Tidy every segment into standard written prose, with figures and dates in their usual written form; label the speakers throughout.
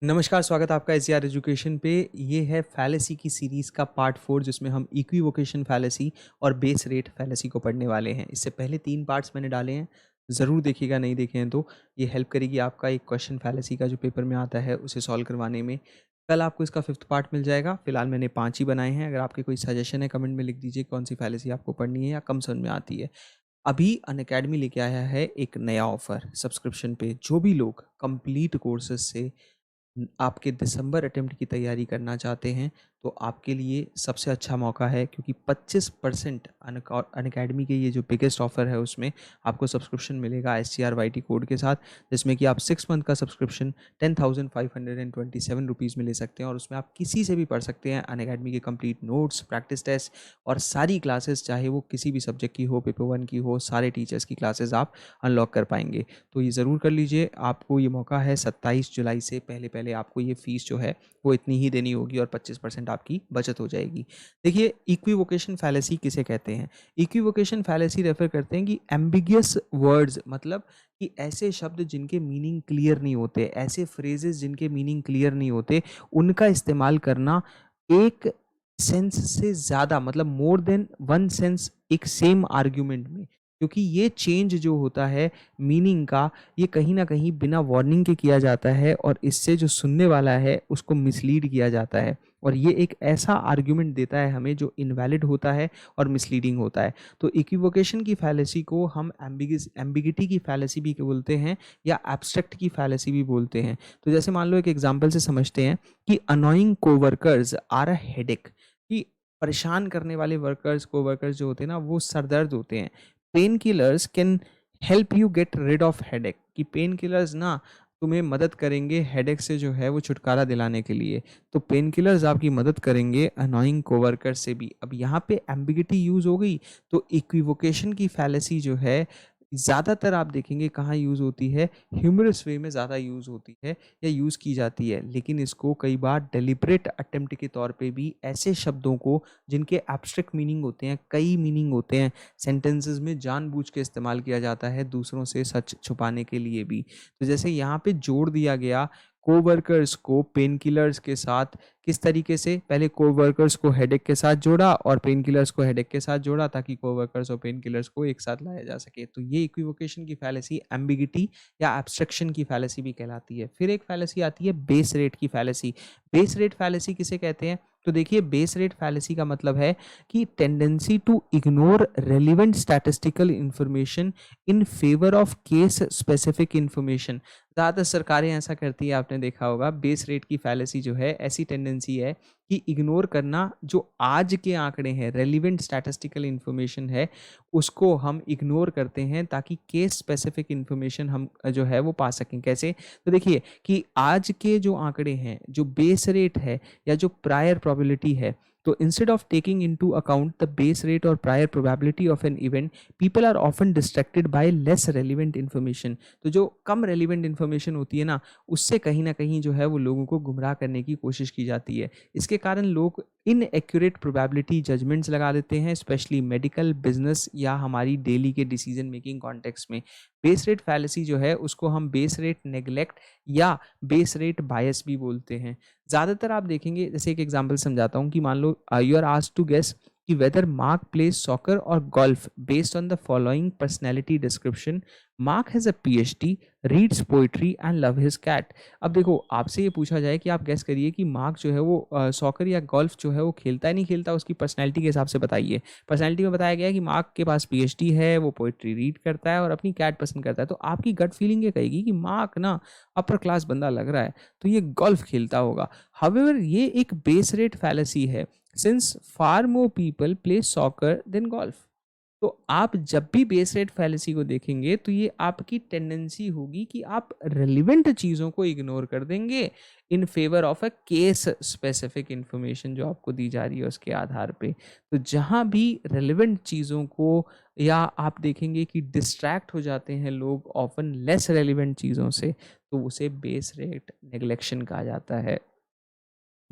Speaker 1: नमस्कार, स्वागत है आपका एसजीआर एजुकेशन पे। ये है फैलेसी की सीरीज़ का पार्ट 4 जिसमें हम इक्विवोकेशन फैलेसी और बेस रेट फैलेसी को पढ़ने वाले हैं। इससे पहले 3 पार्ट्स मैंने डाले हैं, ज़रूर देखिएगा, नहीं देखे हैं तो। ये हेल्प करेगी आपका एक क्वेश्चन फैलेसी का जो पेपर में आता है उसे सॉल्व करवाने में। कल आपको इसका 5th पार्ट मिल जाएगा। फिलहाल मैंने 5 ही बनाए हैं। अगर आपके कोई सजेशन है कमेंट में लिख दीजिए कौन सी फैलेसी आपको पढ़नी है या कम समझ में आती है। अभी अनअकैडमी लेके आया है एक नया ऑफ़र सब्सक्रिप्शन पे। जो भी लोग कंप्लीट कोर्सेज़ से आपके दिसंबर अटेम्प्ट की तैयारी करना चाहते हैं तो आपके लिए सबसे अच्छा मौका है, क्योंकि 25% अनअकैडमी के ये जो बिगेस्ट ऑफर है उसमें आपको सब्सक्रिप्शन मिलेगा SCRYT कोड के साथ, जिसमें कि आप 6 मंथ का सब्सक्रिप्शन 10,527 रुपीज़ में ले सकते हैं और उसमें आप किसी से भी पढ़ सकते हैं अनअकैडमी के कंप्लीट नोट्स, प्रैक्टिस टेस्ट और सारी क्लासेस, चाहे वो किसी भी सब्जेक्ट की हो, पेपर 1 की हो, सारे टीचर्स की क्लासेस आप अनलॉक कर पाएंगे। तो ये ज़रूर कर लीजिए, आपको ये मौका है 27 जुलाई से पहले पहले आपको ये फ़ीस जो है वो इतनी ही देनी होगी और 25% आपकी बचत हो जाएगी। देखिए, इक्विवोकेशन फैलेसी किसे कहते हैं? इक्विवोकेशन फैलेसी रेफ़र करते हैं कि एम्बिगियस वर्ड्स, मतलब कि ऐसे शब्द जिनके मीनिंग क्लियर नहीं होते, ऐसे फ्रेजेस जिनके मीनिंग क्लियर नहीं होते, उनका इस्तेमाल करना एक सेंस से ज़्यादा, मतलब मोर देन वन सेंस एक सेम आर्ग्यूमेंट में। क्योंकि ये चेंज जो होता है मीनिंग का, ये कहीं न कहीं बिना वार्निंग के किया जाता है और इससे जो सुनने वाला है उसको मिसलीड किया जाता है और ये एक ऐसा आर्ग्यूमेंट देता है हमें जो इनवैलिड होता है और मिसलीडिंग होता है। तो इक्विवोकेशन की फैलेसी को हम एम्बिगिटी की फैलेसी भी बोलते हैं या एब्स्ट्रैक्ट की फैलेसी भी बोलते हैं। तो जैसे मान लो एक एग्जांपल से समझते हैं कि annoying coworkers are a headache, कि परेशान करने वाले कोवर्कर्स जो होते हैं ना, वो सरदर्द होते हैं। Pain killers can help you get rid of headache, कि पेन किलर्स ना तुम्हें मदद करेंगे हेडेक से जो है वो छुटकारा दिलाने के लिए। तो पेन किलर्स आपकी मदद करेंगे अनोइंग कोवर्कर से भी। अब यहाँ पे एम्बिगिटी यूज़ हो गई, तो इक्विवोकेशन की फैलेसी जो है ज़्यादातर आप देखेंगे कहाँ यूज़ होती है, ह्यूमरस वे में ज़्यादा यूज़ होती है या यूज़ की जाती है। लेकिन इसको कई बार डेलिब्रेट अटेम्प्ट के तौर पे भी ऐसे शब्दों को जिनके एब्स्ट्रैक्ट मीनिंग होते हैं, कई मीनिंग होते हैं, सेंटेंसेस में जानबूझ के इस्तेमाल किया जाता है दूसरों से सच छुपाने के लिए भी। तो जैसे यहाँ पे जोड़ दिया गया कोवर्कर्स को पेन किलर्स के साथ, किस तरीके से? पहले कोवर्कर्स को हेडेक के साथ जोड़ा और पेन किलर्स को हेडेक के साथ जोड़ा ताकि कोवर्कर्स और पेन किलर्स को एक साथ लाया जा सके। तो ये इक्विवोकेशन की फैलेसी एम्बिगिटी या एब्स्ट्रैक्शन की फैलेसी भी कहलाती है। फिर एक फैलेसी आती है बेस रेट की फैलेसी। बेस रेट फैलेसी किसे कहते हैं? तो देखिए, बेस रेट फैलेसी का मतलब है कि tendency to ignore relevant statistical information in favour of case specific information. ज़्यादातर सरकारें ऐसा करती है, आपने देखा होगा। बेस रेट की फैलेसी जो है, ऐसी टेंडेंसी है कि इग्नोर करना जो आज के आंकड़े हैं, रेलिवेंट स्टैटिस्टिकल इंफॉर्मेशन है, उसको हम इग्नोर करते हैं ताकि केस स्पेसिफिक इंफॉर्मेशन हम जो है वो पा सकें। कैसे? तो देखिए कि आज के जो आंकड़े हैं, जो बेस रेट है या जो प्रायर प्रोबेबिलिटी है, तो instead of taking into account the base rate और prior probability of an event, people are often distracted by less relevant information. तो जो कम रेलिवेंट इन्फॉर्मेशन होती है ना, उससे कहीं ना कहीं जो है वो लोगों को गुमराह करने की कोशिश की जाती है। इसके कारण लोग इनएक्यूरेट प्रोबेबिलिटी जजमेंट्स लगा देते हैं, स्पेशली मेडिकल, बिजनेस या हमारी डेली के डिसीजन मेकिंग कॉन्टेक्स्ट में। बेस रेट फैलेसी जो है उसको हम बेस रेट नेग्लेक्ट या बेस रेट बायस भी बोलते हैं। ज़्यादातर आप देखेंगे, जैसे एक एग्जांपल समझाता हूँ कि मान लो you are asked to guess कि वेदर मार्क प्लेज सॉकर और golf based on the following personality description. Mark has a PhD, reads poetry and love his cat. अब देखो, आपसे ये पूछा जाए कि आप गेस करिए कि मार्क जो है वो सॉकर या गोल्फ जो है वो खेलता है नहीं खेलता, उसकी पर्सनैलिटी के हिसाब से बताइए। पर्सनैलिटी में बताया गया है कि मार्क के पास PhD है, वो पोइट्री रीड करता है और अपनी कैट पसंद करता है। तो आपकी गट फीलिंग ये कहेगी कि मार्क ना अपर क्लास बंदा लग रहा है, तो ये गोल्फ खेलता होगा। हाउएवर ये एक बेस रेट फैलेसी है, since far more people play soccer than golf. तो आप जब भी बेस रेट फैलेसी को देखेंगे तो ये आपकी टेंडेंसी होगी कि आप रेलिवेंट चीज़ों को इग्नोर कर देंगे इन favour of a case specific information जो आपको दी जा रही है उसके आधार पे। तो जहाँ भी रेलिवेंट चीज़ों को, या आप देखेंगे कि डिस्ट्रैक्ट हो जाते हैं लोग ऑफन लेस रेलिवेंट चीज़ों से, तो उसे बेस रेट नेग्लेक्शन कहा जाता है।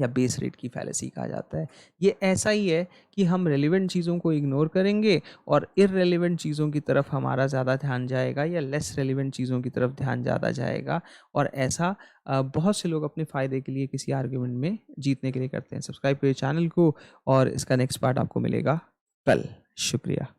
Speaker 1: या बेस रेट की फैलेसी कहा जाता है। ये ऐसा ही है कि हम रेलेवेंट चीज़ों को इग्नोर करेंगे और इररेलेवेंट चीज़ों की तरफ हमारा ज़्यादा ध्यान जाएगा या लेस रेलेवेंट चीज़ों की तरफ ध्यान ज़्यादा जाएगा, और ऐसा बहुत से लोग अपने फ़ायदे के लिए किसी आर्ग्यूमेंट में जीतने के लिए करते हैं। सब्सक्राइब करिए चैनल को और इसका नेक्स्ट पार्ट आपको मिलेगा कल। शुक्रिया।